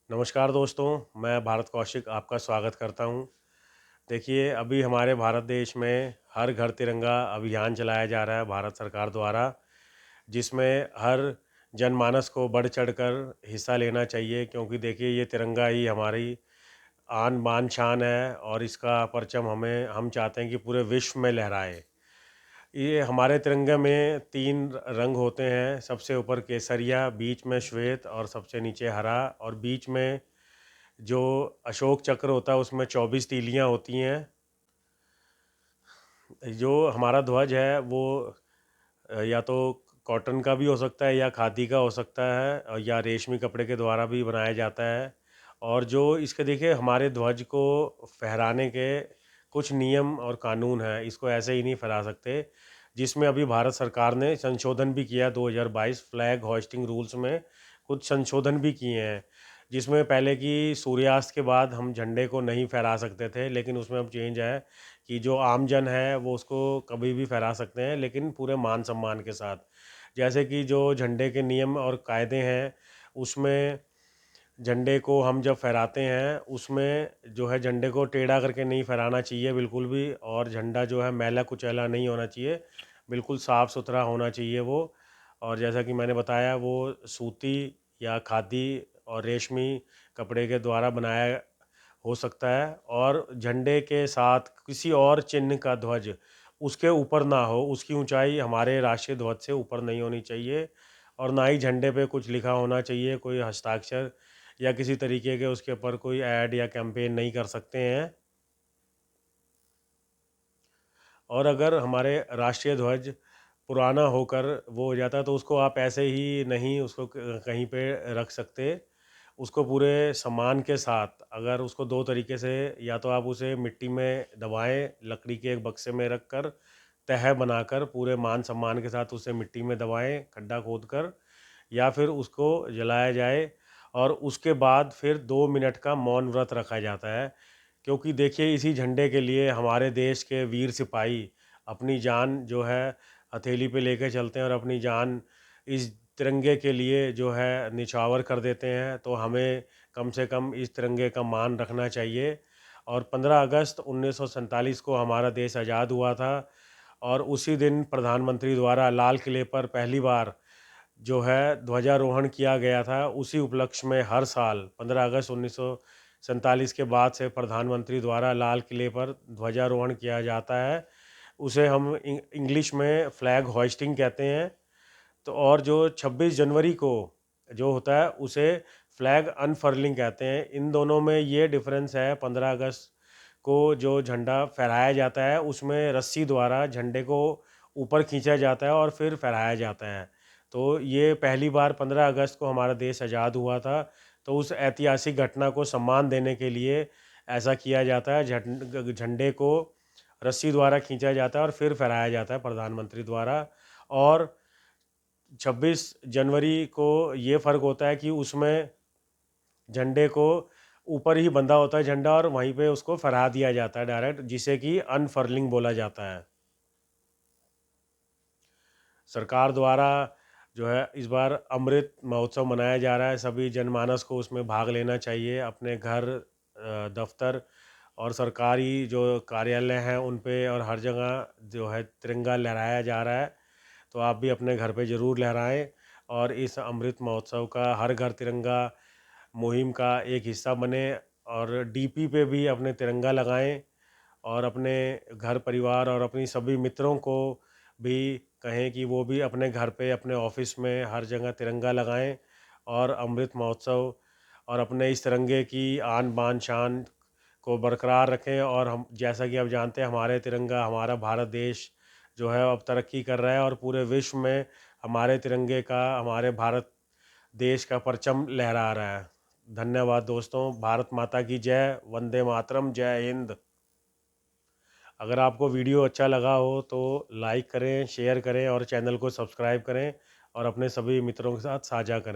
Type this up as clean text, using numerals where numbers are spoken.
नमस्कार दोस्तों, मैं भारत कौशिक आपका स्वागत करता हूं। देखिए, अभी हमारे भारत देश में हर घर तिरंगा अभियान चलाया जा रहा है भारत सरकार द्वारा, जिसमें हर जनमानस को बढ़ चढ़कर हिस्सा लेना चाहिए, क्योंकि देखिए ये तिरंगा ही हमारी आन बान शान है और इसका परचम हम चाहते हैं कि पूरे विश्व में लहराए। ये हमारे तिरंगे में 3 रंग होते हैं, सबसे ऊपर केसरिया, बीच में श्वेत और सबसे नीचे हरा, और बीच में जो अशोक चक्र होता है उसमें 24 तीलियां होती हैं। जो हमारा ध्वज है वो या तो कॉटन का भी हो सकता है या खादी का हो सकता है, या रेशमी कपड़े के द्वारा भी बनाया जाता है। और जो इसके देखिए हमारे ध्वज को फहराने के कुछ नियम और कानून हैं, इसको ऐसे ही नहीं फहरा सकते, जिसमें अभी भारत सरकार ने संशोधन भी किया 2022 फ्लैग होइस्टिंग रूल्स में कुछ संशोधन भी किए हैं, जिसमें पहले की सूर्यास्त के बाद हम झंडे को नहीं फहरा सकते थे, लेकिन उसमें अब चेंज है कि जो आम जन है वो उसको कभी भी फहरा सकते हैं, लेकिन पूरे मान सम्मान के साथ। जैसे कि जो झंडे के नियम और कायदे हैं, उसमें झंडे को हम जब फहराते हैं उसमें जो है झंडे को टेढ़ा करके नहीं फहराना चाहिए बिल्कुल भी, और झंडा जो है मैला कुचैला नहीं होना चाहिए, बिल्कुल साफ़ सुथरा होना चाहिए वो। और जैसा कि मैंने बताया, वो सूती या खादी और रेशमी कपड़े के द्वारा बनाया हो सकता है, और झंडे के साथ किसी और चिन्ह का ध्वज उसके ऊपर ना हो, उसकी ऊंचाई हमारे राष्ट्रीय ध्वज से ऊपर नहीं होनी चाहिए, और ना ही झंडे पे कुछ लिखा होना चाहिए, कोई हस्ताक्षर या किसी तरीके के उसके ऊपर कोई ऐड या कैंपेन नहीं कर सकते हैं। और अगर हमारे राष्ट्रीय ध्वज पुराना होकर वो हो जाता है तो उसको आप ऐसे ही नहीं उसको कहीं पे रख सकते। उसको पूरे सम्मान के साथ, अगर उसको दो तरीके से, या तो आप उसे मिट्टी में दबाएं, लकड़ी के एक बक्से में रख कर तह बनाकर पूरे मान सम्मान के साथ उसे मिट्टी में दबाएं खड्डा खोद कर, या फिर उसको जलाया जाए, और उसके बाद फिर 2 मिनट का मौन व्रत रखा जाता है। क्योंकि देखिए इसी झंडे के लिए हमारे देश के वीर सिपाही अपनी जान जो है हथेली पे लेके चलते हैं, और अपनी जान इस तिरंगे के लिए जो है निछावर कर देते हैं। तो हमें कम से कम इस तिरंगे का मान रखना चाहिए। और 15 अगस्त 1947 को हमारा देश आज़ाद हुआ था, और उसी दिन प्रधानमंत्री द्वारा लाल किले पर पहली बार जो है ध्वजारोहण किया गया था। उसी उपलक्ष्य में हर साल 15 अगस्त 1947 के बाद से प्रधानमंत्री द्वारा लाल किले पर ध्वजारोहण किया जाता है। उसे हम इंग्लिश में फ्लैग होइस्टिंग कहते हैं। तो और जो 26 जनवरी को जो होता है उसे फ्लैग अनफर्लिंग कहते हैं। इन दोनों में ये डिफरेंस है, 15 अगस्त को जो झंडा फहराया जाता है उसमें रस्सी द्वारा झंडे को ऊपर खींचा जाता है और फिर फहराया जाता है। तो ये पहली बार 15 अगस्त को हमारा देश आज़ाद हुआ था, तो उस ऐतिहासिक घटना को सम्मान देने के लिए ऐसा किया जाता है। झंडे को रस्सी द्वारा खींचा जाता है और फिर फहराया जाता है प्रधानमंत्री द्वारा। और 26 जनवरी को ये फ़र्क होता है कि उसमें झंडे को ऊपर ही बंधा होता है झंडा, और वहीं पे उसको फहरा दिया जाता है डायरेक्ट, जिसे कि अनफर्लिंग बोला जाता है। सरकार द्वारा जो है इस बार अमृत महोत्सव मनाया जा रहा है। सभी जनमानस को उसमें भाग लेना चाहिए। अपने घर, दफ्तर और सरकारी जो कार्यालय हैं उन पे और हर जगह जो है तिरंगा लहराया जा रहा है। तो आप भी अपने घर पे ज़रूर लहराएं, और इस अमृत महोत्सव का हर घर तिरंगा मुहिम का एक हिस्सा बने, और डीपी पे भी अपने तिरंगा लगाएं, और अपने घर परिवार और अपनी सभी मित्रों को भी कहें कि वो भी अपने घर पे, अपने ऑफिस में, हर जगह तिरंगा लगाएं, और अमृत महोत्सव और अपने इस तिरंगे की आन बान शान को बरकरार रखें। और हम जैसा कि आप जानते हैं, हमारे तिरंगा, हमारा भारत देश जो है अब तरक्की कर रहा है, और पूरे विश्व में हमारे तिरंगे का, हमारे भारत देश का परचम लहरा रहा है। धन्यवाद दोस्तों। भारत माता की जय। वंदे मातरम। जय हिंद। अगर आपको वीडियो अच्छा लगा हो तो लाइक करें, शेयर करें और चैनल को सब्सक्राइब करें, और अपने सभी मित्रों के साथ साझा करें।